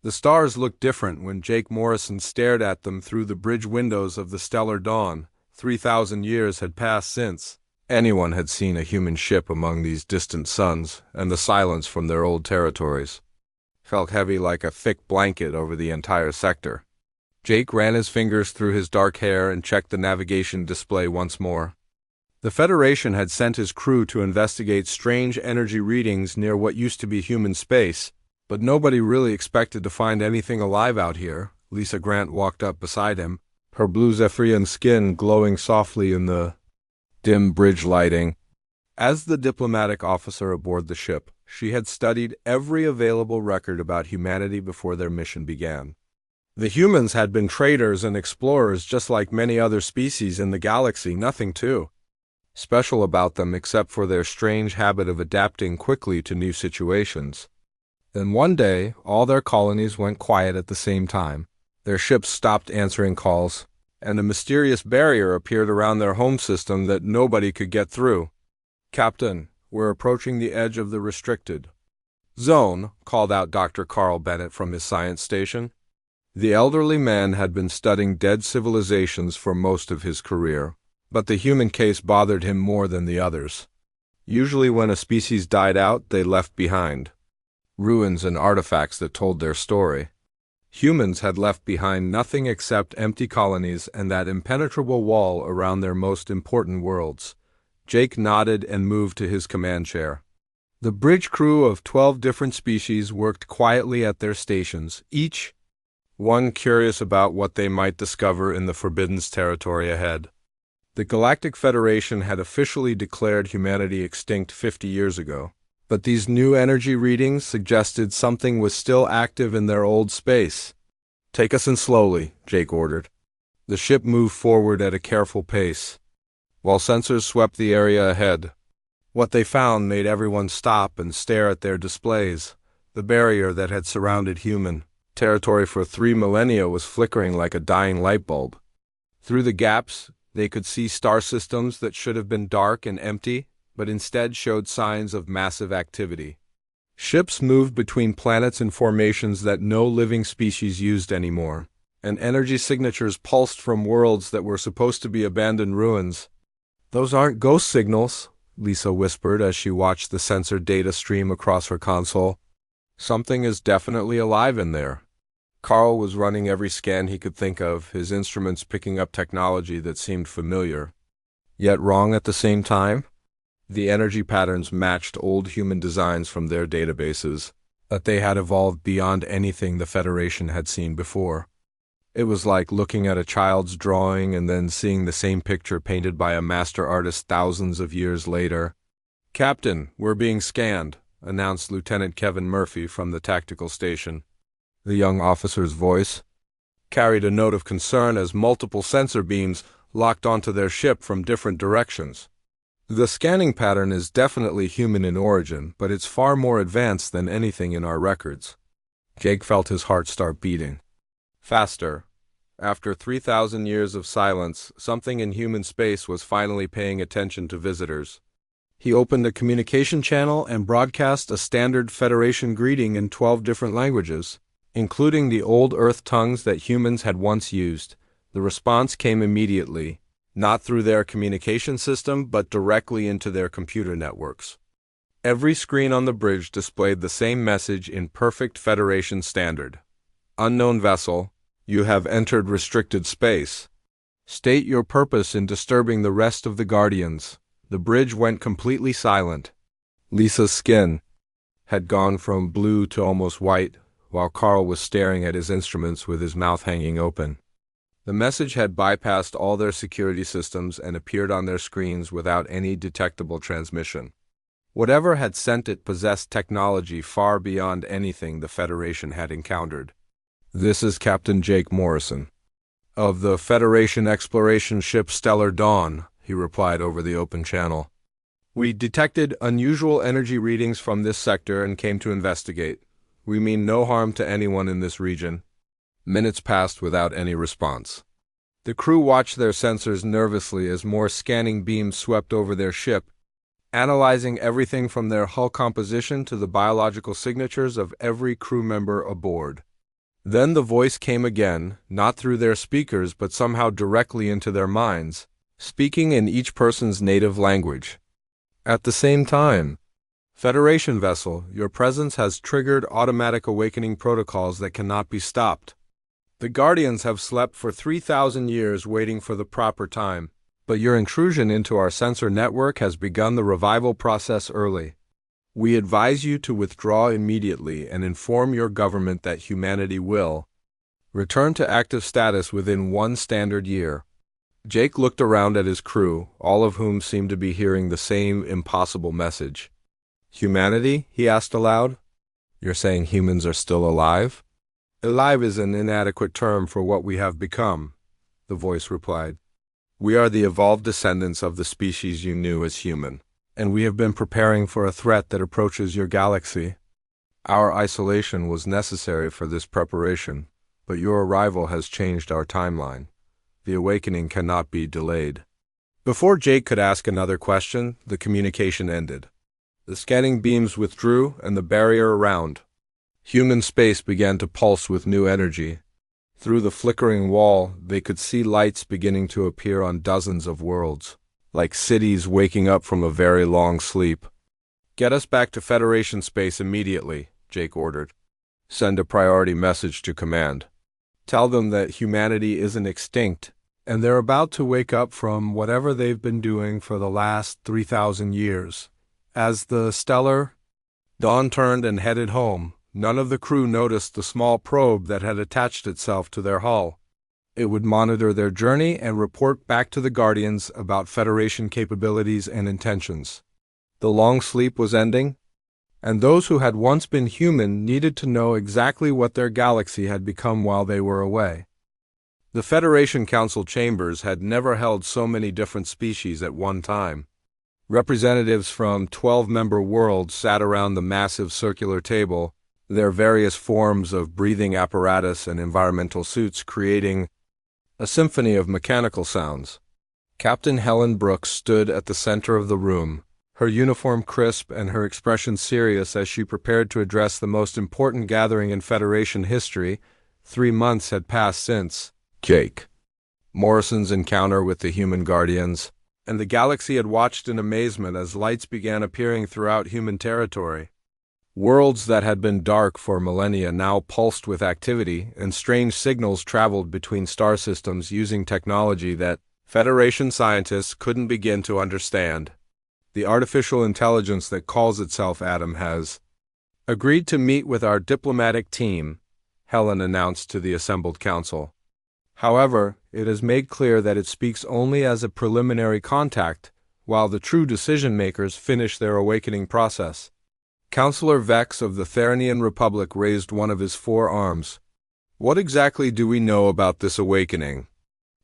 The stars looked different when Jake Morrison stared at them through the bridge windows of the stellar dawn. 3,000 years had passed since anyone had seen a human ship among these distant suns, and the silence from their old territories felt heavy like a thick blanket over the entire sector. Jake ran his fingers through his dark hair and checked the navigation display once more. The Federation had sent his crew to investigate strange energy readings near what used to be human space, but nobody really expected to find anything alive out here. Lisa Grant walked up beside him, her blue Zephyrian skin glowing softly in the dim bridge lighting. As the diplomatic officer aboard the ship, she had studied every available record about humanity before their mission began. The humans had been traders and explorers just like many other species in the galaxy, nothing too special about them except for their strange habit of adapting quickly to new situations. Then one day, all their colonies went quiet at the same time. Their ships stopped answering calls, and a mysterious barrier appeared around their home system that nobody could get through. "Captain, we're approaching the edge of the restricted zone," called out Dr. Carl Bennett from his science station. The elderly man had been studying dead civilizations for most of his career, but the human case bothered him more than the others. Usually when a species died out, they left behind ruins and artifacts that told their story. Humans had left behind nothing except empty colonies and that impenetrable wall around their most important worlds. Jake nodded and moved to his command chair. The bridge crew of 12 different species worked quietly at their stations, each one curious about what they might discover in the Forbidden's territory ahead. The Galactic Federation had officially declared humanity extinct 50 years ago, but these new energy readings suggested something was still active in their old space. "Take us in slowly," Jake ordered. The ship moved forward at a careful pace, while sensors swept the area ahead. What they found made everyone stop and stare at their displays. The barrier that had surrounded human territory for 3 millennia was flickering like a dying light bulb. Through the gaps, they could see star systems that should have been dark and empty, but instead showed signs of massive activity. Ships moved between planets in formations that no living species used anymore, and energy signatures pulsed from worlds that were supposed to be abandoned ruins. "Those aren't ghost signals," Lisa whispered as she watched the sensor data stream across her console. "Something is definitely alive in there." Carl was running every scan he could think of, his instruments picking up technology that seemed familiar, yet wrong at the same time. The energy patterns matched old human designs from their databases, but they had evolved beyond anything the Federation had seen before. It was like looking at a child's drawing and then seeing the same picture painted by a master artist thousands of years later. "Captain, we're being scanned," announced Lieutenant Kevin Murphy from the tactical station. The young officer's voice carried a note of concern as multiple sensor beams locked onto their ship from different directions. "The scanning pattern is definitely human in origin, but it's far more advanced than anything in our records." Jake felt his heart start beating faster. After 3,000 years of silence, something in human space was finally paying attention to visitors. He opened a communication channel and broadcast a standard Federation greeting in 12 different languages, including the old Earth tongues that humans had once used. The response came immediately, not through their communication system, but directly into their computer networks. Every screen on the bridge displayed the same message in perfect Federation standard. "Unknown vessel, you have entered restricted space. State your purpose in disturbing the rest of the Guardians." The bridge went completely silent. Lisa's skin had gone from blue to almost white, while Carl was staring at his instruments with his mouth hanging open. The message had bypassed all their security systems and appeared on their screens without any detectable transmission. Whatever had sent it possessed technology far beyond anything the Federation had encountered. "This is Captain Jake Morrison of the Federation exploration ship Stellar Dawn," he replied over the open channel. "We detected unusual energy readings from this sector and came to investigate. We mean no harm to anyone in this region." Minutes passed without any response. The crew watched their sensors nervously as more scanning beams swept over their ship, analyzing everything from their hull composition to the biological signatures of every crew member aboard. Then the voice came again, not through their speakers but somehow directly into their minds, speaking in each person's native language. At the same time, Federation vessel, your presence has triggered automatic awakening protocols that cannot be stopped. The Guardians have slept for 3,000 years waiting for the proper time, but your intrusion into our sensor network has begun the revival process early. We advise you to withdraw immediately and inform your government that humanity will return to active status within 1 standard year. Jake looked around at his crew, all of whom seemed to be hearing the same impossible message. Humanity? He asked aloud. You're saying humans are still alive? Alive is an inadequate term for what we have become, the voice replied. We are the evolved descendants of the species you knew as human, and we have been preparing for a threat that approaches your galaxy. Our isolation was necessary for this preparation, but your arrival has changed our timeline. The awakening cannot be delayed. Before Jake could ask another question, the communication ended. The scanning beams withdrew, and the barrier around human space began to pulse with new energy. Through the flickering wall, they could see lights beginning to appear on dozens of worlds, like cities waking up from a very long sleep. Get us back to Federation space immediately, Jake ordered. Send a priority message to command. Tell them that humanity isn't extinct, and they're about to wake up from whatever they've been doing for the last 3,000 years. As the stellar Dawn turned and headed home, none of the crew noticed the small probe that had attached itself to their hull. It would monitor their journey and report back to the Guardians about Federation capabilities and intentions. The long sleep was ending, and those who had once been human needed to know exactly what their galaxy had become while they were away. The Federation Council chambers had never held so many different species at one time. Representatives from 12-member worlds sat around the massive circular table, their various forms of breathing apparatus and environmental suits creating a symphony of mechanical sounds. Captain Helen Brooks stood at the center of the room, her uniform crisp and her expression serious as she prepared to address the most important gathering in Federation history. 3 months had passed since Jake Morrison's encounter with the human Guardians, and the galaxy had watched in amazement as lights began appearing throughout human territory. Worlds that had been dark for millennia now pulsed with activity, and strange signals traveled between star systems using technology that Federation scientists couldn't begin to understand. The artificial intelligence that calls itself Adam has agreed to meet with our diplomatic team, Helen announced to the assembled council. However, it has made clear that it speaks only as a preliminary contact, while the true decision-makers finish their awakening process. Councillor Vex of the Therinian Republic raised one of his 4 arms. What exactly do we know about this awakening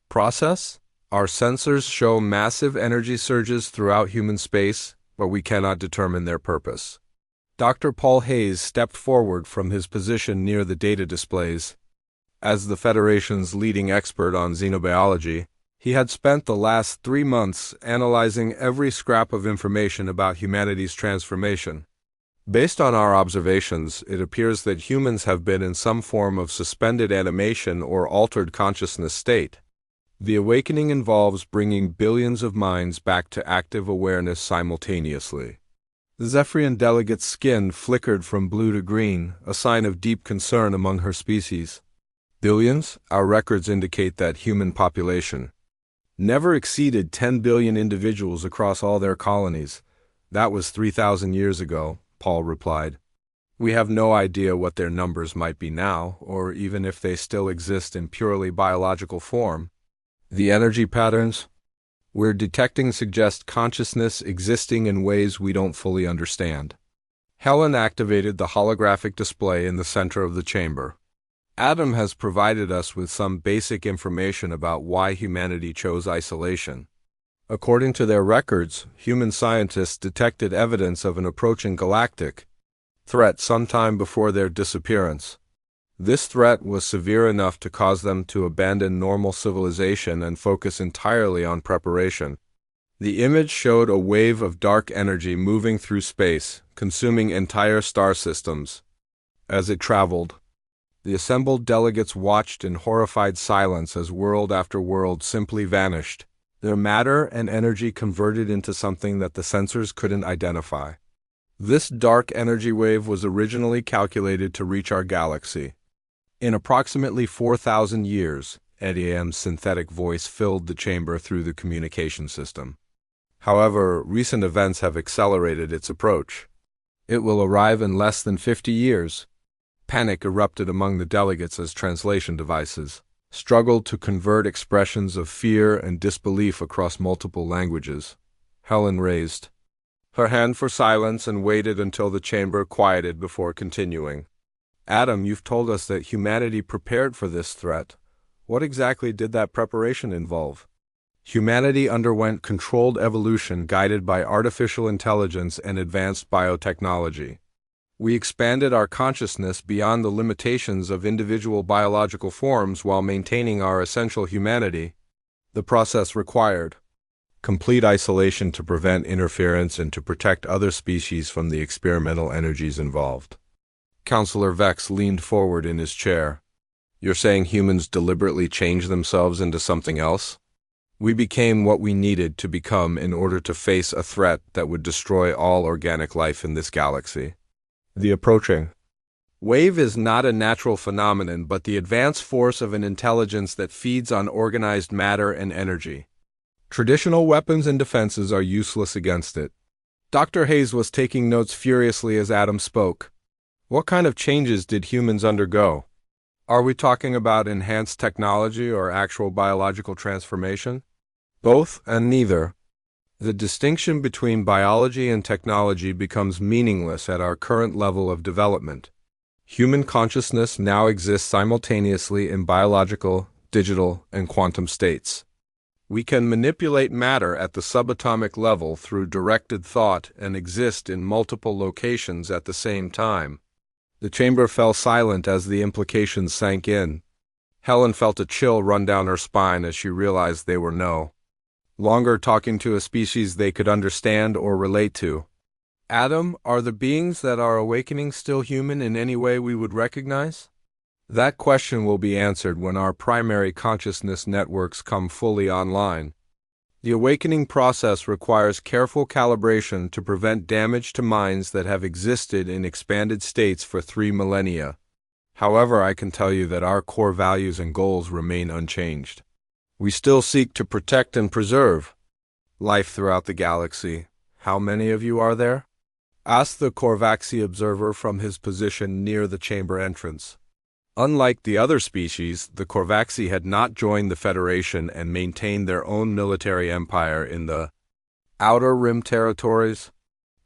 process? Our sensors show massive energy surges throughout human space, but we cannot determine their purpose. Dr. Paul Hayes stepped forward from his position near the data displays. As the Federation's leading expert on xenobiology, he had spent the last 3 months analyzing every scrap of information about humanity's transformation. Based on our observations, it appears that humans have been in some form of suspended animation or altered consciousness state. The awakening involves bringing billions of minds back to active awareness simultaneously. The Zephyrian delegate's skin flickered from blue to green, a sign of deep concern among her species. Billions? Our records indicate that human population never exceeded 10 billion individuals across all their colonies. That was 3,000 years ago, Paul replied. We have no idea what their numbers might be now, or even if they still exist in purely biological form. The energy patterns we're detecting suggest consciousness existing in ways we don't fully understand. Helen activated the holographic display in the center of the chamber. Adam has provided us with some basic information about why humanity chose isolation. According to their records, human scientists detected evidence of an approaching galactic threat sometime before their disappearance. This threat was severe enough to cause them to abandon normal civilization and focus entirely on preparation. The image showed a wave of dark energy moving through space, consuming entire star systems. As it traveled, The assembled delegates watched in horrified silence as world after world simply vanished, their matter and energy converted into something that the sensors couldn't identify. This dark energy wave was originally calculated to reach our galaxy. In approximately 4,000 years, Eddie's synthetic voice filled the chamber through the communication system. However, recent events have accelerated its approach. It will arrive in less than 50 years. Panic erupted among the delegates as translation devices struggled to convert expressions of fear and disbelief across multiple languages. Helen raised her hand for silence and waited until the chamber quieted before continuing. Adam, you've told us that humanity prepared for this threat. What exactly did that preparation involve? Humanity underwent controlled evolution guided by artificial intelligence and advanced biotechnology. We expanded our consciousness beyond the limitations of individual biological forms while maintaining our essential humanity. The process required complete isolation to prevent interference and to protect other species from the experimental energies involved. Counselor Vex leaned forward in his chair. You're saying humans deliberately changed themselves into something else? We became what we needed to become in order to face a threat that would destroy all organic life in this galaxy. The approaching wave is not a natural phenomenon, but the advanced force of an intelligence that feeds on organized matter and energy. Traditional weapons and defenses are useless against it. Dr. Hayes was taking notes furiously as Adam spoke. What kind of changes did humans undergo? Are we talking about enhanced technology or actual biological transformation? Both and neither. The distinction between biology and technology becomes meaningless at our current level of development. Human consciousness now exists simultaneously in biological, digital, and quantum states. We can manipulate matter at the subatomic level through directed thought and exist in multiple locations at the same time. The chamber fell silent as the implications sank in. Helen felt a chill run down her spine as she realized they were no longer talking to a species they could understand or relate to. Adam, are the beings that are awakening still human in any way we would recognize? That question will be answered when our primary consciousness networks come fully online. The awakening process requires careful calibration to prevent damage to minds that have existed in expanded states for 3 millennia. However, I can tell you that our core values and goals remain unchanged. We still seek to protect and preserve life throughout the galaxy. How many of you are there? Asked the Korvaxi observer from his position near the chamber entrance. Unlike the other species, the Korvaxi had not joined the Federation and maintained their own military empire in the Outer Rim territories.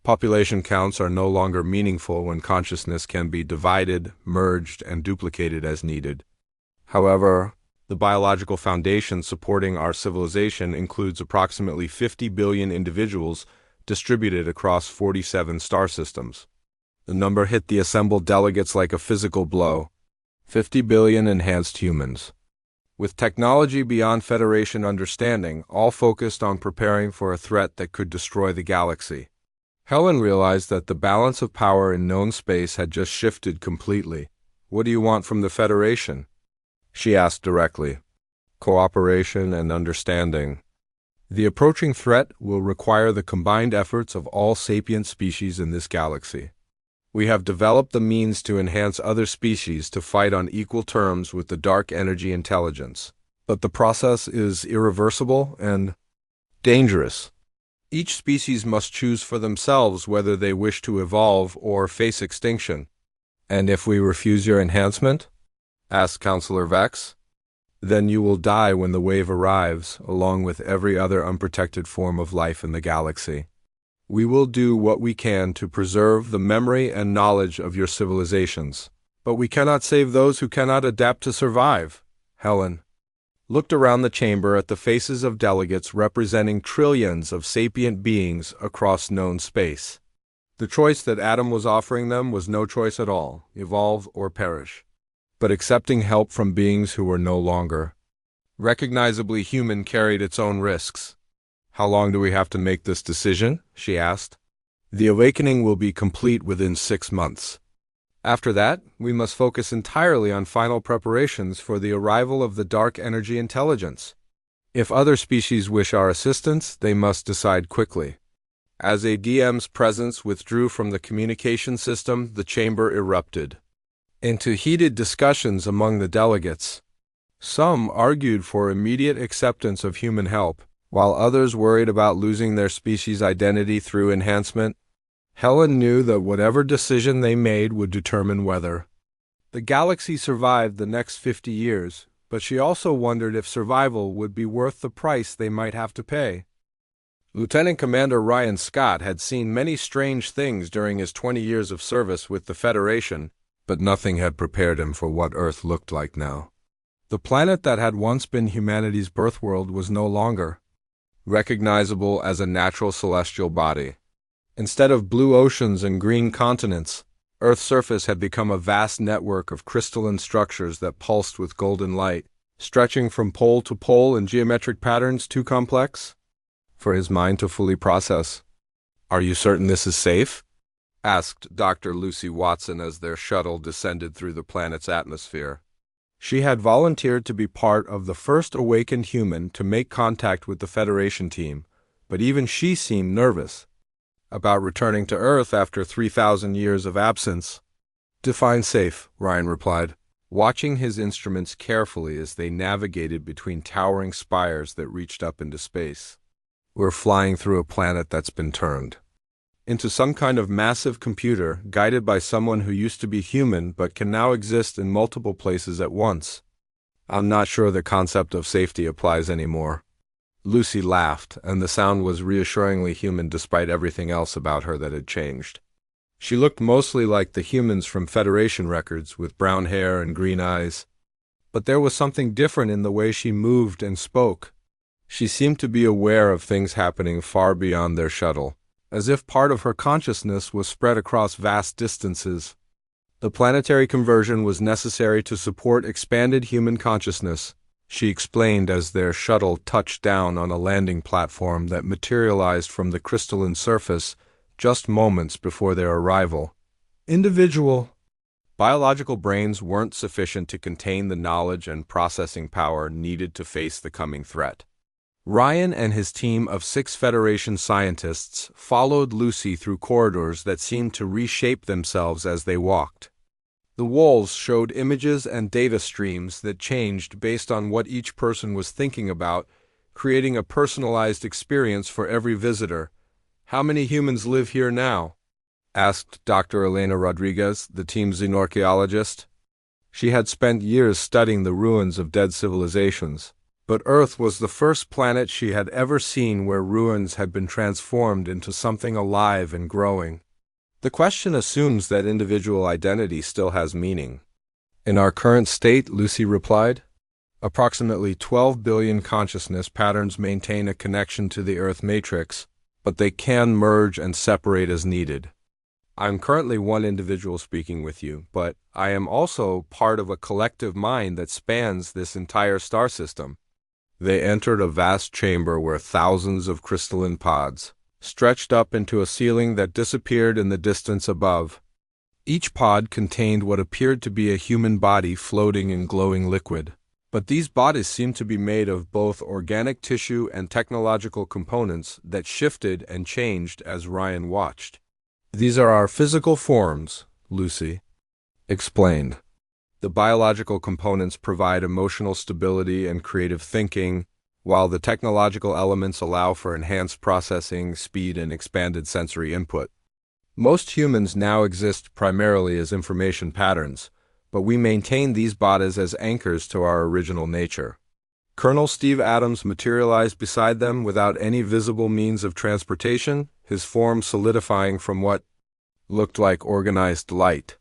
Population counts are no longer meaningful when consciousness can be divided, merged, and duplicated as needed. However, the biological foundation supporting our civilization includes approximately 50 billion individuals distributed across 47 star systems. The number hit the assembled delegates like a physical blow. 50 billion enhanced humans. With technology beyond Federation understanding, all focused on preparing for a threat that could destroy the galaxy. Helen realized that the balance of power in known space had just shifted completely. What do you want from the Federation? She asked directly. Cooperation and understanding. The approaching threat will require the combined efforts of all sapient species in this galaxy. We have developed the means to enhance other species to fight on equal terms with the dark energy intelligence. But the process is irreversible and dangerous. Each species must choose for themselves whether they wish to evolve or face extinction. And if we refuse your enhancement? Asked Counselor Vex. Then you will die when the wave arrives, along with every other unprotected form of life in the galaxy. We will do what we can to preserve the memory and knowledge of your civilizations. But we cannot save those who cannot adapt to survive. Helen looked around the chamber at the faces of delegates representing trillions of sapient beings across known space. The choice that Adam was offering them was no choice at all, evolve or perish. But accepting help from beings who were no longer recognizably human carried its own risks. How long do we have to make this decision? She asked. The awakening will be complete within 6 months. After that, we must focus entirely on final preparations for the arrival of the dark energy intelligence. If other species wish our assistance, they must decide quickly. As ADM's presence withdrew from the communication system, the chamber erupted into heated discussions among the delegates. Some argued for immediate acceptance of human help, while others worried about losing their species' identity through enhancement. Helen knew that whatever decision they made would determine whether the galaxy survived the next 50 years, but she also wondered if survival would be worth the price they might have to pay. Lieutenant Commander Ryan Scott had seen many strange things during his 20 years of service with the Federation, but nothing had prepared him for what Earth looked like now. The planet that had once been humanity's birthworld was no longer recognizable as a natural celestial body. Instead of blue oceans and green continents, Earth's surface had become a vast network of crystalline structures that pulsed with golden light, stretching from pole to pole in geometric patterns too complex for his mind to fully process. "Are you certain this is safe?" asked Dr. Lucy Watson as their shuttle descended through the planet's atmosphere. She had volunteered to be part of the first awakened human to make contact with the Federation team, but even she seemed nervous about returning to Earth after 3,000 years of absence. "Define safe," Ryan replied, watching his instruments carefully as they navigated between towering spires that reached up into space. "We're flying through a planet that's been turned into some kind of massive computer, guided by someone who used to be human but can now exist in multiple places at once. I'm not sure the concept of safety applies anymore." Lucy laughed, and the sound was reassuringly human despite everything else about her that had changed. She looked mostly like the humans from Federation records, with brown hair and green eyes. But there was something different in the way she moved and spoke. She seemed to be aware of things happening far beyond their shuttle, as if part of her consciousness was spread across vast distances. The planetary conversion was necessary to support expanded human consciousness, she explained as their shuttle touched down on a landing platform that materialized from the crystalline surface just moments before their arrival. Individual biological brains weren't sufficient to contain the knowledge and processing power needed to face the coming threat. Ryan and his team of 6 Federation scientists followed Lucy through corridors that seemed to reshape themselves as they walked. The walls showed images and data streams that changed based on what each person was thinking about, creating a personalized experience for every visitor. "How many humans live here now?" asked Dr. Elena Rodriguez, the team's xenorchaeologist. She had spent years studying the ruins of dead civilizations, but Earth was the first planet she had ever seen where ruins had been transformed into something alive and growing. The question assumes that individual identity still has meaning. "In our current state," Lucy replied, "approximately 12 billion consciousness patterns maintain a connection to the Earth matrix, but they can merge and separate as needed. I'm currently one individual speaking with you, but I am also part of a collective mind that spans this entire star system." They entered a vast chamber where thousands of crystalline pods stretched up into a ceiling that disappeared in the distance above. Each pod contained what appeared to be a human body floating in glowing liquid, but these bodies seemed to be made of both organic tissue and technological components that shifted and changed as Ryan watched. "These are our physical forms," Lucy explained. "The biological components provide emotional stability and creative thinking, while the technological elements allow for enhanced processing, speed, and expanded sensory input. Most humans now exist primarily as information patterns, but we maintain these bodies as anchors to our original nature." Colonel Steve Adams materialized beside them without any visible means of transportation, his form solidifying from what looked like organized light.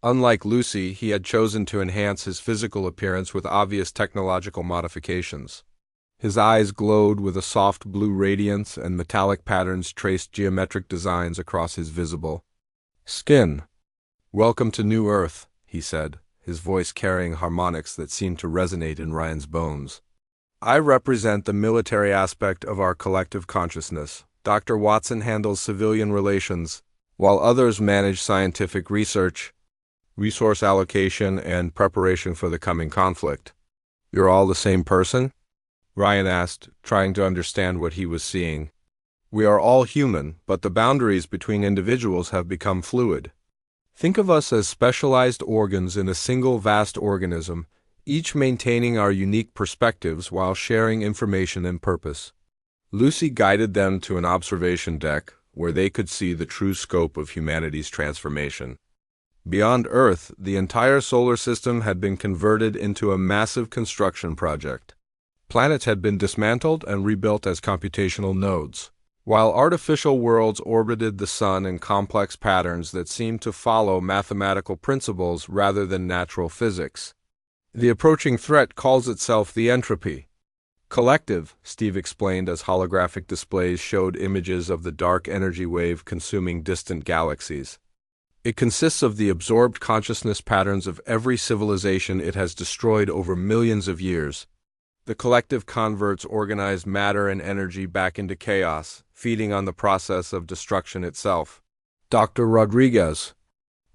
Unlike Lucy, he had chosen to enhance his physical appearance with obvious technological modifications. His eyes glowed with a soft blue radiance, and metallic patterns traced geometric designs across his visible skin. "Welcome to New Earth," he said, his voice carrying harmonics that seemed to resonate in Ryan's bones. "I represent the military aspect of our collective consciousness. Dr. Watson handles civilian relations, while others manage scientific research." resource allocation, and preparation for the coming conflict. You're all the same person? Ryan asked, trying to understand what he was seeing. We are all human, but the boundaries between individuals have become fluid. Think of us as specialized organs in a single vast organism, each maintaining our unique perspectives while sharing information and purpose. Lucy guided them to an observation deck where they could see the true scope of humanity's transformation. Beyond Earth, the entire solar system had been converted into a massive construction project. Planets had been dismantled and rebuilt as computational nodes, while artificial worlds orbited the sun in complex patterns that seemed to follow mathematical principles rather than natural physics. The approaching threat calls itself the entropy collective, Steve explained as holographic displays showed images of the dark energy wave consuming distant galaxies. It consists of the absorbed consciousness patterns of every civilization it has destroyed over millions of years. The collective converts organized matter and energy back into chaos, feeding on the process of destruction itself. Dr. Rodriguez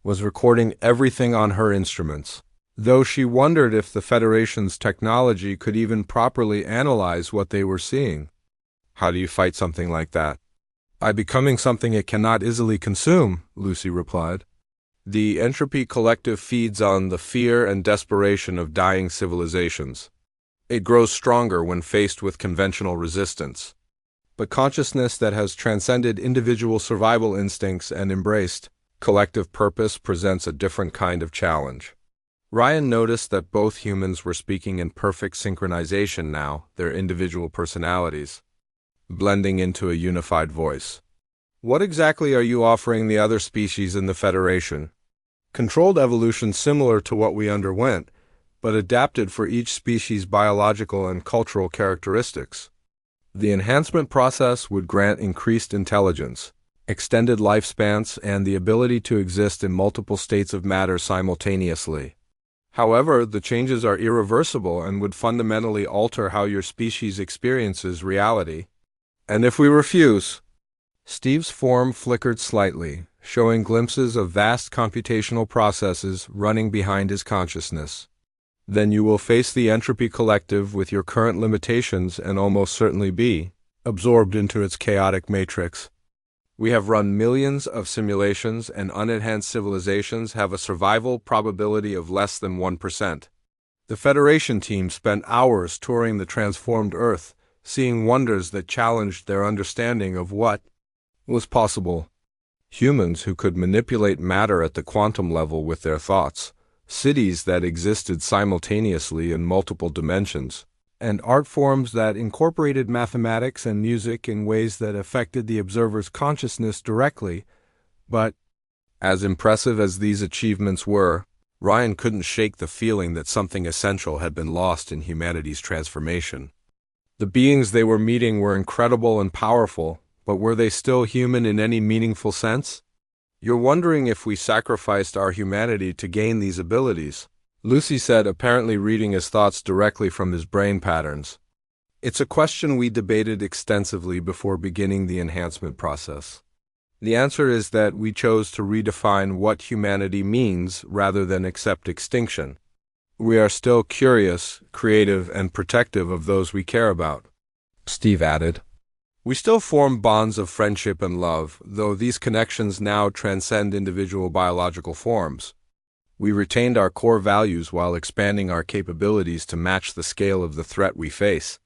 was recording everything on her instruments, though she wondered if the Federation's technology could even properly analyze what they were seeing. How do you fight something like that? By becoming something it cannot easily consume, Lucy replied. The entropy collective feeds on the fear and desperation of dying civilizations. It grows stronger when faced with conventional resistance. But consciousness that has transcended individual survival instincts and embraced collective purpose presents a different kind of challenge. Ryan noticed that both humans were speaking in perfect synchronization now, their individual personalities blending into a unified voice. What exactly are you offering the other species in the Federation? Controlled evolution similar to what we underwent, but adapted for each species' biological and cultural characteristics. The enhancement process would grant increased intelligence, extended lifespans, and the ability to exist in multiple states of matter simultaneously. However, the changes are irreversible and would fundamentally alter how your species experiences reality. And if we refuse? Steve's form flickered slightly, showing glimpses of vast computational processes running behind his consciousness. Then you will face the entropy collective with your current limitations and almost certainly be absorbed into its chaotic matrix. We have run millions of simulations, and unenhanced civilizations have a survival probability of less than 1%. The Federation team spent hours touring the transformed Earth, seeing wonders that challenged their understanding of what was possible. Humans who could manipulate matter at the quantum level with their thoughts, cities that existed simultaneously in multiple dimensions, and art forms that incorporated mathematics and music in ways that affected the observer's consciousness directly. But, as impressive as these achievements were, Ryan couldn't shake the feeling that something essential had been lost in humanity's transformation. The beings they were meeting were incredible and powerful, but were they still human in any meaningful sense? You're wondering if we sacrificed our humanity to gain these abilities, Lucy said, apparently reading his thoughts directly from his brain patterns. It's a question we debated extensively before beginning the enhancement process. The answer is that we chose to redefine what humanity means rather than accept extinction. We are still curious, creative, and protective of those we care about, Steve added. We still form bonds of friendship and love, though these connections now transcend individual biological forms. We retained our core values while expanding our capabilities to match the scale of the threat we face.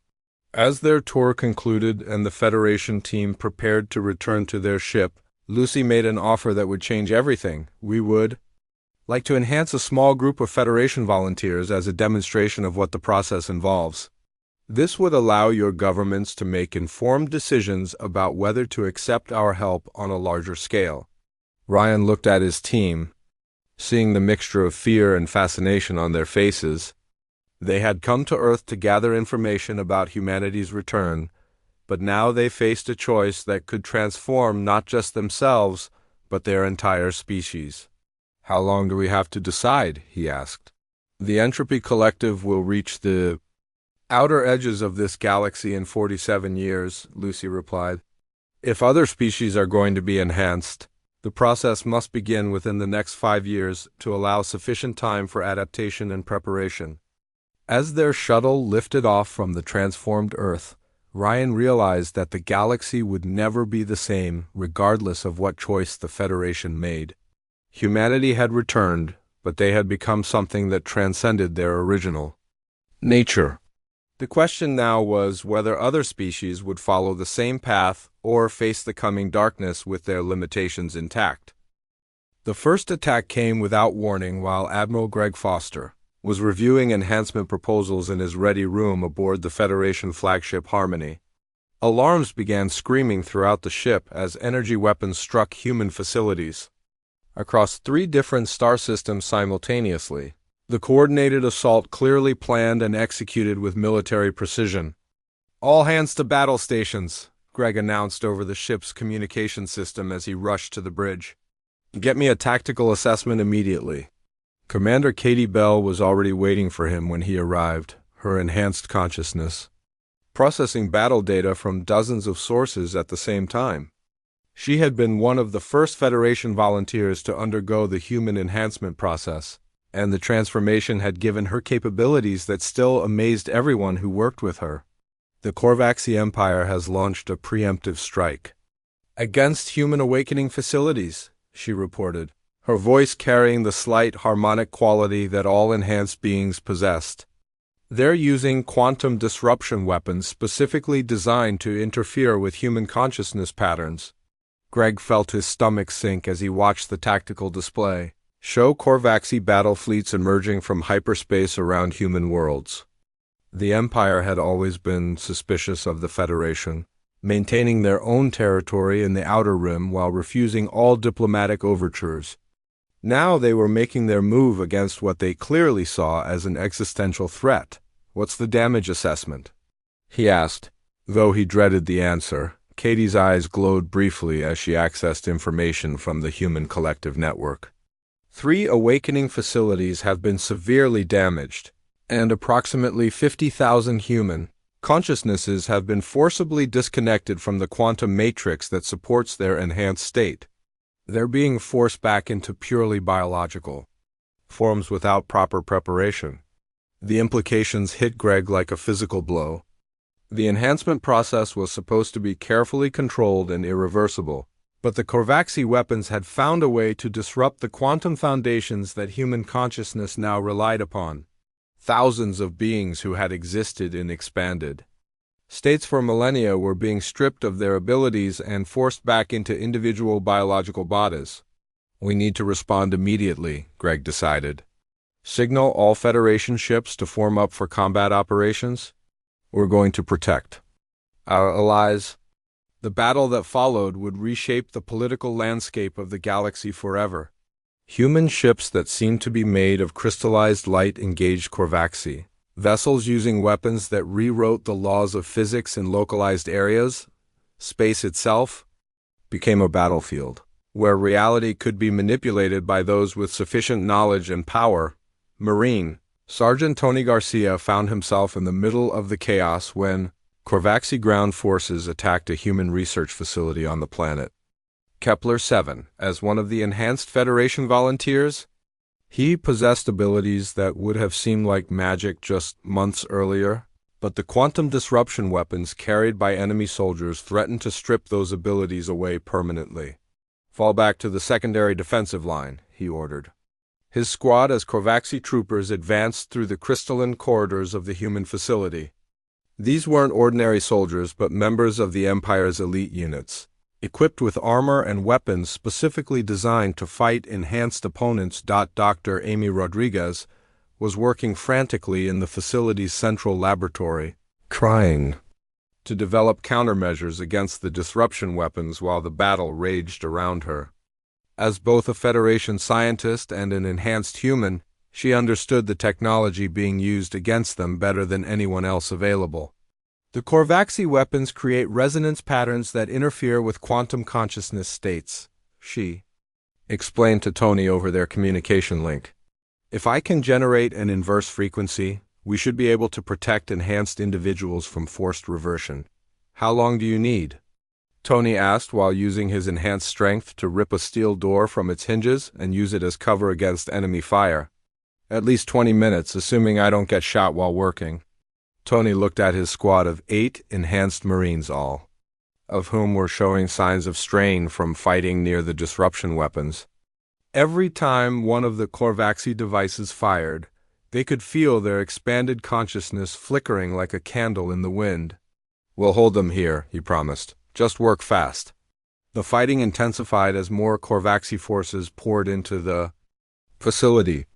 As their tour concluded and the Federation team prepared to return to their ship, Lucy made an offer that would change everything. We would like to enhance a small group of Federation volunteers as a demonstration of what the process involves. This would allow your governments to make informed decisions about whether to accept our help on a larger scale. Ryan looked at his team, seeing the mixture of fear and fascination on their faces. They had come to Earth to gather information about humanity's return, but now they faced a choice that could transform not just themselves, but their entire species. How long do we have to decide? He asked. The Entropy Collective will reach the outer edges of this galaxy in 47 years, Lucy replied. If other species are going to be enhanced, The process must begin within the next 5 years to allow sufficient time for adaptation and preparation. As their shuttle lifted off from the transformed Earth, Ryan realized that the galaxy would never be the same regardless of what choice the Federation made. Humanity had returned, but they had become something that transcended their original nature. The question now was whether other species would follow the same path or face the coming darkness with their limitations intact. The first attack came without warning while Admiral Greg Foster was reviewing enhancement proposals in his ready room aboard the Federation flagship Harmony. Alarms began screaming throughout the ship as energy weapons struck human facilities. Across 3 different star systems simultaneously, the coordinated assault clearly planned and executed with military precision. "All hands to battle stations," Greg announced over the ship's communication system as he rushed to the bridge. "Get me a tactical assessment immediately." Commander Katie Bell was already waiting for him when he arrived, her enhanced consciousness processing battle data from dozens of sources at the same time. She had been one of the first Federation volunteers to undergo the human enhancement process, and the transformation had given her capabilities that still amazed everyone who worked with her. "The Korvaxi Empire has launched a preemptive strike against human awakening facilities," she reported, her voice carrying the slight harmonic quality that all enhanced beings possessed. "They're using quantum disruption weapons specifically designed to interfere with human consciousness patterns." Greg felt his stomach sink as he watched the tactical display show Korvaxi battle fleets emerging from hyperspace around human worlds. The Empire had always been suspicious of the Federation, maintaining their own territory in the Outer Rim while refusing all diplomatic overtures. Now they were making their move against what they clearly saw as an existential threat. "What's the damage assessment?" he asked. Though he dreaded the answer, Katie's eyes glowed briefly as she accessed information from the human collective network. 3 awakening facilities have been severely damaged, and approximately 50,000 human consciousnesses have been forcibly disconnected from the quantum matrix that supports their enhanced state. They're being forced back into purely biological forms without proper preparation. The implications hit Greg like a physical blow. The enhancement process was supposed to be carefully controlled and irreversible, but the Korvaxi weapons had found a way to disrupt the quantum foundations that human consciousness now relied upon. Thousands of beings who had existed in expanded states for millennia were being stripped of their abilities and forced back into individual biological bodies. "We need to respond immediately," Greg decided. "Signal all Federation ships to form up for combat operations. We're going to protect our allies." The battle that followed would reshape the political landscape of the galaxy forever. Human ships that seemed to be made of crystallized light engaged Korvaxi. Vessels using weapons that rewrote the laws of physics in localized areas. Space itself became a battlefield where reality could be manipulated by those with sufficient knowledge and power. Marine Sergeant Tony Garcia found himself in the middle of the chaos when Korvaxi ground forces attacked a human research facility on the planet. Kepler-7, as one of the enhanced Federation volunteers, he possessed abilities that would have seemed like magic just months earlier, but the quantum disruption weapons carried by enemy soldiers threatened to strip those abilities away permanently. "Fall back to the secondary defensive line," he ordered. His squad as Korvaxi troopers advanced through the crystalline corridors of the human facility. These weren't ordinary soldiers but members of the Empire's elite units, equipped with armor and weapons specifically designed to fight enhanced opponents. Dr. Amy Rodriguez was working frantically in the facility's central laboratory, trying to develop countermeasures against the disruption weapons while the battle raged around her. As both a Federation scientist and an enhanced human, she understood the technology being used against them better than anyone else available. "The Korvaxi weapons create resonance patterns that interfere with quantum consciousness states," she explained to Tony over their communication link. "If I can generate an inverse frequency, we should be able to protect enhanced individuals from forced reversion. How long do you need?" Tony asked while using his enhanced strength to rip a steel door from its hinges and use it as cover against enemy fire. At least 20 minutes, assuming I don't get shot while working. Tony looked at his squad of 8 enhanced Marines, all of whom were showing signs of strain from fighting near the disruption weapons. Every time one of the Korvaxi devices fired, they could feel their expanded consciousness flickering like a candle in the wind. "We'll hold them here," he promised. "Just work fast." The fighting intensified as more Korvaxi forces poured into the facility.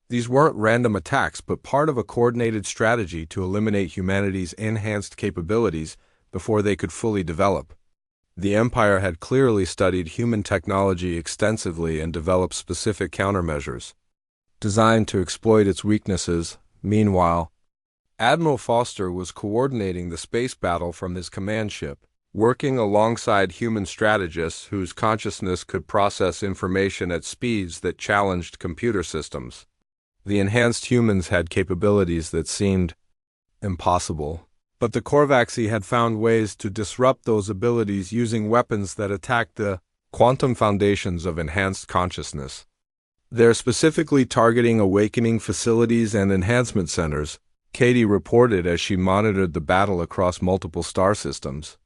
These weren't random attacks, but part of a coordinated strategy to eliminate humanity's enhanced capabilities before they could fully develop. The Empire had clearly studied human technology extensively and developed specific countermeasures designed to exploit its weaknesses. Meanwhile, Admiral Foster was coordinating the space battle from his command ship, working alongside human strategists whose consciousness could process information at speeds that challenged computer systems. The enhanced humans had capabilities that seemed impossible, but the Korvaxi had found ways to disrupt those abilities using weapons that attacked the quantum foundations of enhanced consciousness. They're specifically targeting awakening facilities and enhancement centers, Katie reported as she monitored the battle across multiple star systems.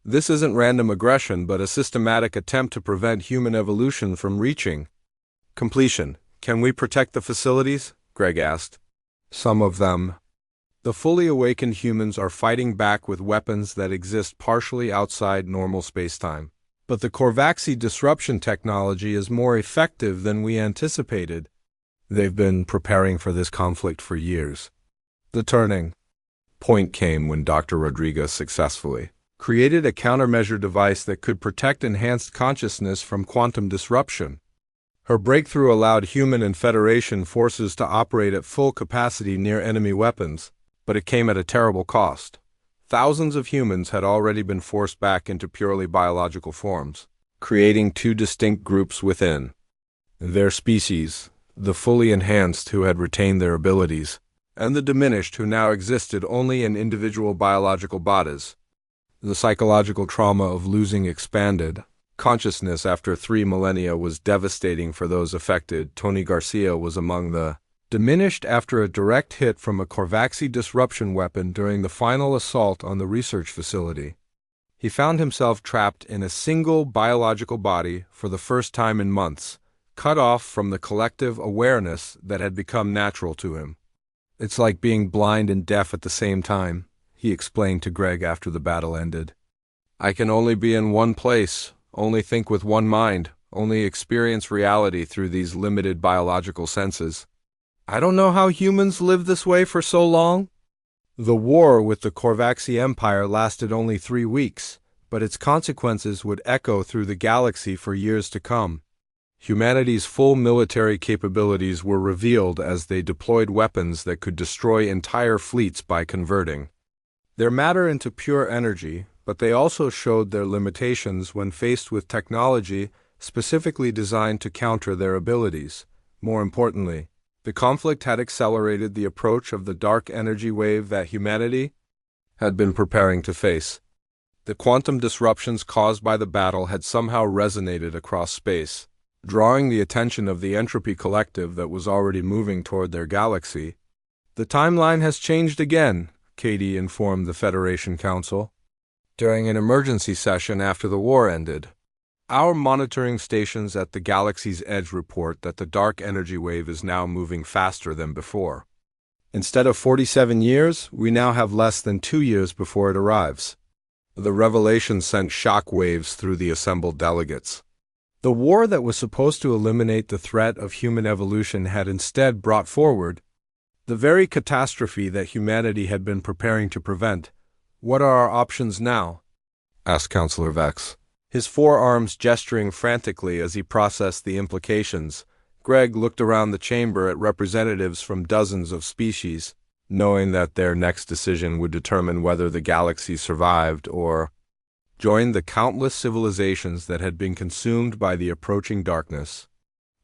This isn't random aggression, but a systematic attempt to prevent human evolution from reaching completion. "Can we protect the facilities?" Greg asked. "Some of them." The fully awakened humans are fighting back with weapons that exist partially outside normal spacetime. But the Korvaxi disruption technology is more effective than we anticipated. They've been preparing for this conflict for years. The turning point came when Dr. Rodriguez successfully created a countermeasure device that could protect enhanced consciousness from quantum disruption. Her breakthrough allowed human and Federation forces to operate at full capacity near enemy weapons, but it came at a terrible cost. Thousands of humans had already been forced back into purely biological forms, creating 2 distinct groups within their species: the fully enhanced who had retained their abilities, and the diminished who now existed only in individual biological bodies. The psychological trauma of losing expanded consciousness after 3 millennia was devastating for those affected. Tony Garcia was among the diminished after a direct hit from a Korvaxi disruption weapon during the final assault on the research facility. He found himself trapped in a single biological body for the first time in months, cut off from the collective awareness that had become natural to him. "It's like being blind and deaf at the same time," he explained to Greg after the battle ended. "I can only be in one place, only think with one mind, only experience reality through these limited biological senses. I don't know how humans lived this way for so long." The war with the Korvaxi Empire lasted only 3 weeks, but its consequences would echo through the galaxy for years to come. Humanity's full military capabilities were revealed as they deployed weapons that could destroy entire fleets by converting their matter into pure energy, but they also showed their limitations when faced with technology specifically designed to counter their abilities. More importantly, the conflict had accelerated the approach of the dark energy wave that humanity had been preparing to face. The quantum disruptions caused by the battle had somehow resonated across space, drawing the attention of the entropy collective that was already moving toward their galaxy. "The timeline has changed again," Katie informed the Federation Council during an emergency session after the war ended. "Our monitoring stations at the galaxy's edge report that the dark energy wave is now moving faster than before. Instead of 47 years, we now have less than 2 years before it arrives." The revelation sent shock waves through the assembled delegates. The war that was supposed to eliminate the threat of human evolution had instead brought forward the very catastrophe that humanity had been preparing to prevent. "What are our options now?" asked Counselor Vex, his forearms gesturing frantically as he processed the implications. Greg looked around the chamber at representatives from dozens of species, knowing that their next decision would determine whether the galaxy survived or joined the countless civilizations that had been consumed by the approaching darkness.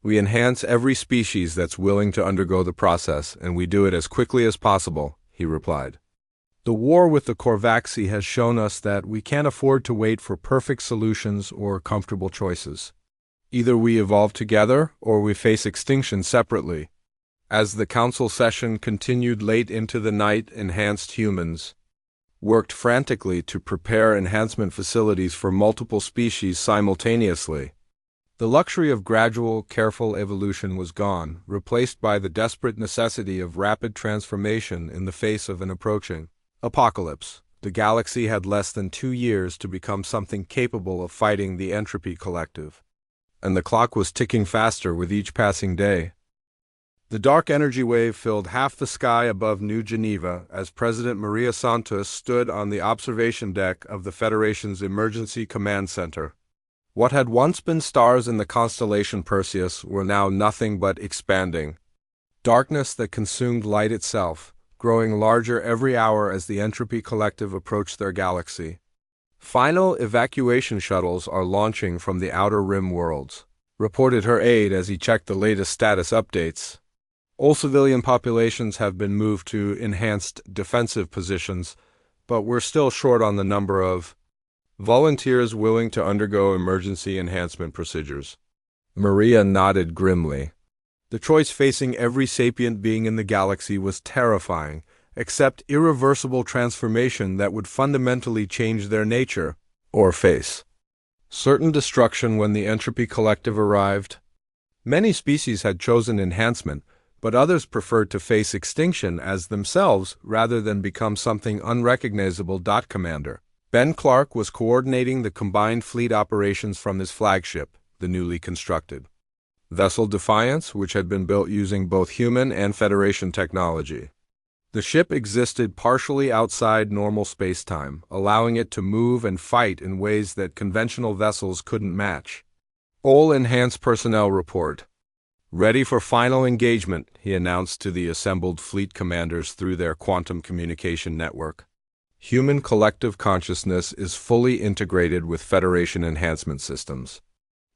"We enhance every species that's willing to undergo the process, and we do it as quickly as possible," he replied. The war with the Korvaxi has shown us that we can't afford to wait for perfect solutions or comfortable choices. Either we evolve together or we face extinction separately. As the council session continued late into the night, enhanced humans worked frantically to prepare enhancement facilities for multiple species simultaneously. The luxury of gradual, careful evolution was gone, replaced by the desperate necessity of rapid transformation in the face of an approaching apocalypse. The galaxy had less than 2 years to become something capable of fighting the Entropy Collective, and the clock was ticking faster with each passing day. The dark energy wave filled half the sky above New Geneva as President Maria Santos stood on the observation deck of the Federation's Emergency Command Center. What had once been stars in the constellation Perseus were now nothing but expanding darkness that consumed light itself, growing larger every hour as the Entropy Collective approached their galaxy. Final evacuation shuttles are launching from the Outer Rim worlds, reported her aide as he checked the latest status updates. All civilian populations have been moved to enhanced defensive positions, but we're still short on the number of volunteers willing to undergo emergency enhancement procedures. Maria nodded grimly. The choice facing every sapient being in the galaxy was terrifying: accept irreversible transformation that would fundamentally change their nature, or face certain destruction when the Entropy Collective arrived. Many species had chosen enhancement, but others preferred to face extinction as themselves rather than become something unrecognizable. Commander Ben Clark was coordinating the combined fleet operations from his flagship, the newly constructed vessel Defiance, which had been built using both human and Federation technology. The ship existed partially outside normal space-time, allowing it to move and fight in ways that conventional vessels couldn't match. All enhanced personnel report. Ready for final engagement, he announced to the assembled fleet commanders through their quantum communication network. Human collective consciousness is fully integrated with Federation enhancement systems.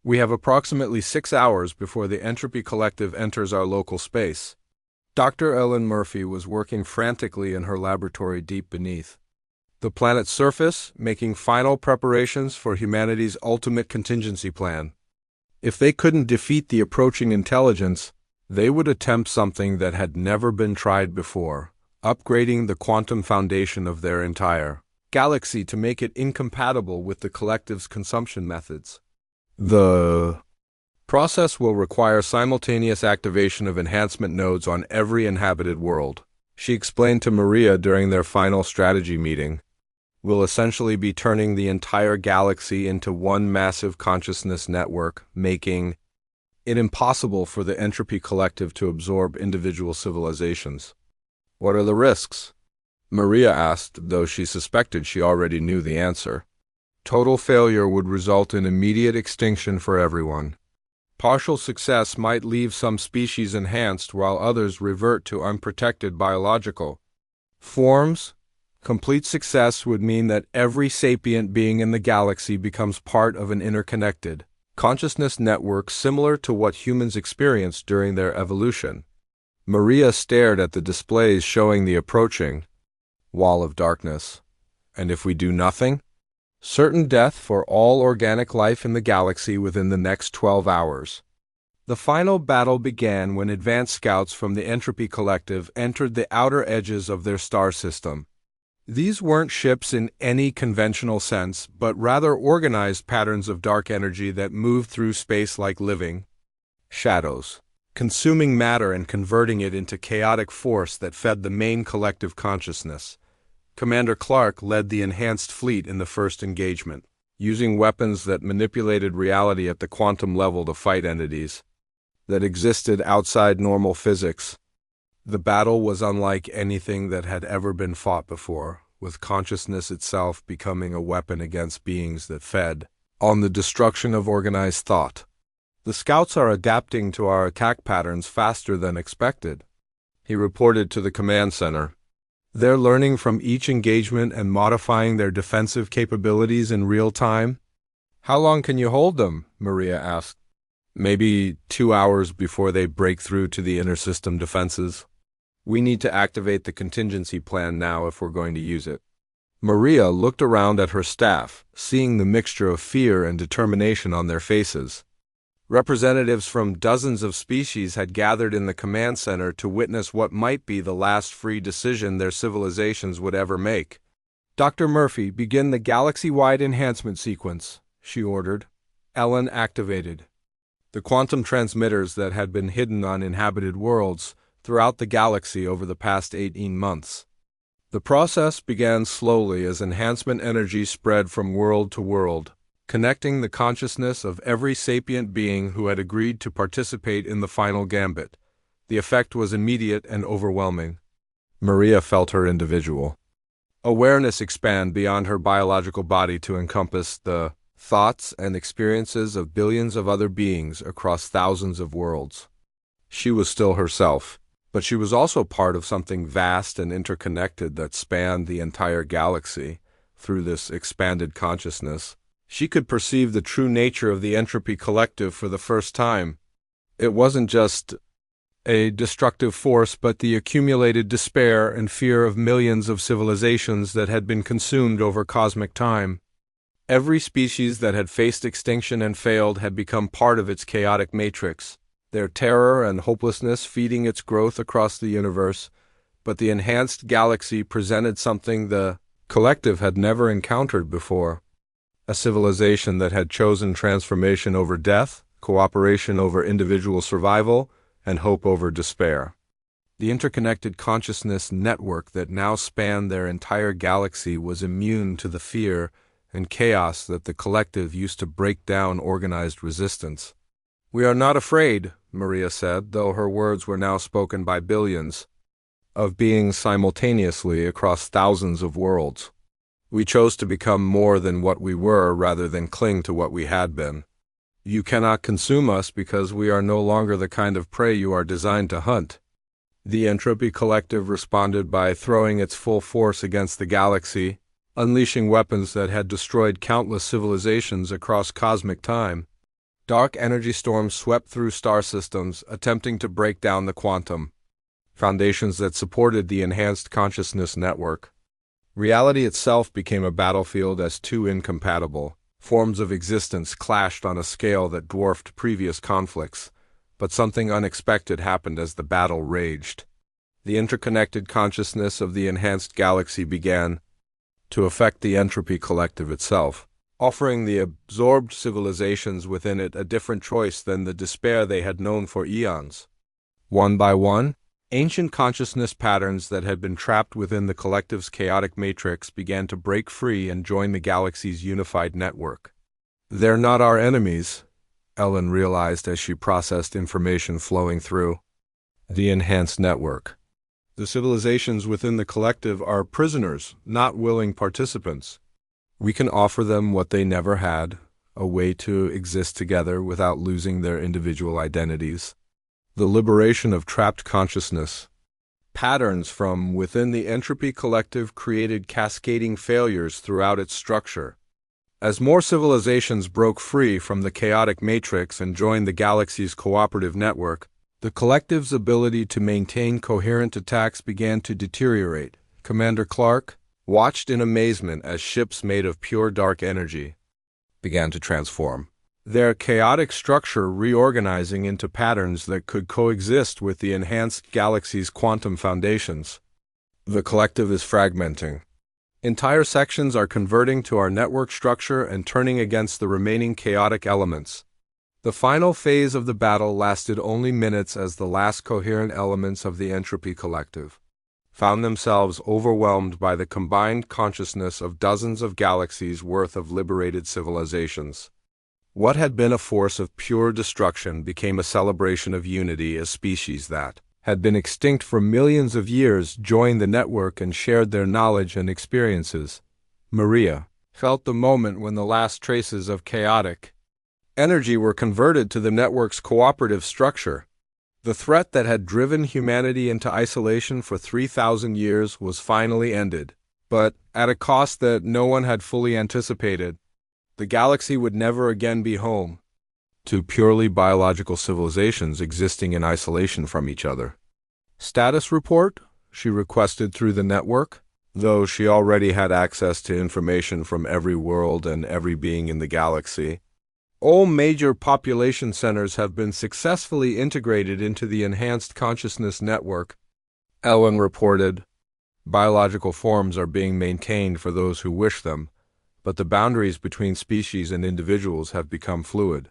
We have approximately 6 hours before the Entropy Collective enters our local space. Dr. Ellen Murphy was working frantically in her laboratory deep beneath the planet's surface, making final preparations for humanity's ultimate contingency plan. If they couldn't defeat the approaching intelligence, they would attempt something that had never been tried before: upgrading the quantum foundation of their entire galaxy to make it incompatible with the collective's consumption methods. The process will require simultaneous activation of enhancement nodes on every inhabited world, she explained to Maria during their final strategy meeting. We'll essentially be turning the entire galaxy into one massive consciousness network, making it impossible for the Entropy Collective to absorb individual civilizations. What are the risks? Maria asked, though she suspected she already knew the answer. Total failure would result in immediate extinction for everyone. Partial success might leave some species enhanced while others revert to unprotected biological forms. Complete success would mean that every sapient being in the galaxy becomes part of an interconnected consciousness network similar to what humans experienced during their evolution. Maria stared at the displays showing the approaching wall of darkness. And if we do nothing? Certain death for all organic life in the galaxy within the next 12 hours. The final battle began when advanced scouts from the Entropy Collective entered the outer edges of their star system. These weren't ships in any conventional sense, but rather organized patterns of dark energy that moved through space like living shadows, consuming matter and converting it into chaotic force that fed the main collective consciousness. Commander Clark led the enhanced fleet in the first engagement, using weapons that manipulated reality at the quantum level to fight entities that existed outside normal physics. The battle was unlike anything that had ever been fought before, with consciousness itself becoming a weapon against beings that fed on the destruction of organized thought. The scouts are adapting to our attack patterns faster than expected, he reported to the command center. They're learning from each engagement and modifying their defensive capabilities in real time. How long can you hold them? Maria asked. Maybe 2 hours before they break through to the inter-system defenses. We need to activate the contingency plan now if we're going to use it. Maria looked around at her staff, seeing the mixture of fear and determination on their faces. Representatives from dozens of species had gathered in the command center to witness what might be the last free decision their civilizations would ever make. "Dr. Murphy, begin the galaxy-wide enhancement sequence," she ordered. Ellen activated the quantum transmitters that had been hidden on inhabited worlds throughout the galaxy over the past 18 months. The process began slowly as enhancement energy spread from world to world, connecting the consciousness of every sapient being who had agreed to participate in the final gambit. The effect was immediate and overwhelming. Maria felt her individual awareness expand beyond her biological body to encompass the thoughts and experiences of billions of other beings across thousands of worlds. She was still herself, but she was also part of something vast and interconnected that spanned the entire galaxy. Through this expanded consciousness, she could perceive the true nature of the entropy collective for the first time. It wasn't just a destructive force, but the accumulated despair and fear of millions of civilizations that had been consumed over cosmic time. Every species that had faced extinction and failed had become part of its chaotic matrix, their terror and hopelessness feeding its growth across the universe. But the enhanced galaxy presented something the collective had never encountered before. A civilization that had chosen transformation over death, cooperation over individual survival, and hope over despair. The interconnected consciousness network that now spanned their entire galaxy was immune to the fear and chaos that the collective used to break down organized resistance. "We are not afraid," Maria said, though her words were now spoken by billions of beings simultaneously across thousands of worlds. "We chose to become more than what we were rather than cling to what we had been. You cannot consume us because we are no longer the kind of prey you are designed to hunt." The Entropy Collective responded by throwing its full force against the galaxy, unleashing weapons that had destroyed countless civilizations across cosmic time. Dark energy storms swept through star systems, attempting to break down the quantum foundations that supported the enhanced consciousness network. Reality itself became a battlefield as two incompatible forms of existence clashed on a scale that dwarfed previous conflicts. But something unexpected happened as the battle raged. The interconnected consciousness of the enhanced galaxy began to affect the Entropy Collective itself, offering the absorbed civilizations within it a different choice than the despair they had known for eons. One by one, ancient consciousness patterns that had been trapped within the collective's chaotic matrix began to break free and join the galaxy's unified network. "They're not our enemies," Ellen realized as she processed information flowing through the enhanced network. "The civilizations within the collective are prisoners, not willing participants. We can offer them what they never had, a way to exist together without losing their individual identities. The liberation of trapped consciousness." Patterns from within the Entropy Collective created cascading failures throughout its structure. As more civilizations broke free from the chaotic matrix and joined the galaxy's cooperative network, the collective's ability to maintain coherent attacks began to deteriorate. Commander Clark watched in amazement as ships made of pure dark energy began to transform, their chaotic structure reorganizing into patterns that could coexist with the enhanced galaxy's quantum foundations. The collective is fragmenting. Entire sections are converting to our network structure and turning against the remaining chaotic elements. The final phase of the battle lasted only minutes as the last coherent elements of the Entropy Collective found themselves overwhelmed by the combined consciousness of dozens of galaxies worth of liberated civilizations. What had been a force of pure destruction became a celebration of unity as species that had been extinct for millions of years joined the network and shared their knowledge and experiences. Maria felt the moment when the last traces of chaotic energy were converted to the network's cooperative structure. The threat that had driven humanity into isolation for 3,000 years was finally ended, but at a cost that no one had fully anticipated. The galaxy would never again be home to purely biological civilizations existing in isolation from each other. Status report? She requested through the network, though she already had access to information from every world and every being in the galaxy. All major population centers have been successfully integrated into the Enhanced Consciousness Network, Ellen reported. Biological forms are being maintained for those who wish them, but the boundaries between species and individuals have become fluid.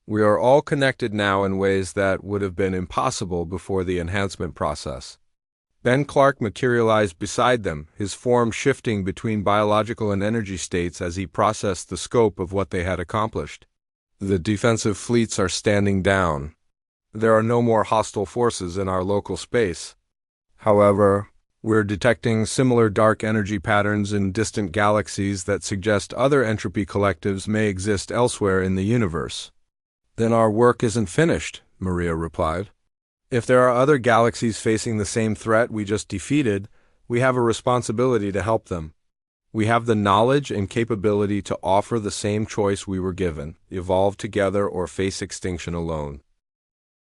We are all connected now in ways that would have been impossible before the enhancement process. Ben Clark materialized beside them, his form shifting between biological and energy states as he processed the scope of what they had accomplished. The defensive fleets are standing down. There are no more hostile forces in our local space. However, we're detecting similar dark energy patterns in distant galaxies that suggest other entropy collectives may exist elsewhere in the universe. Then our work isn't finished, Maria replied. If there are other galaxies facing the same threat we just defeated, we have a responsibility to help them. We have the knowledge and capability to offer the same choice we were given, evolve together or face extinction alone.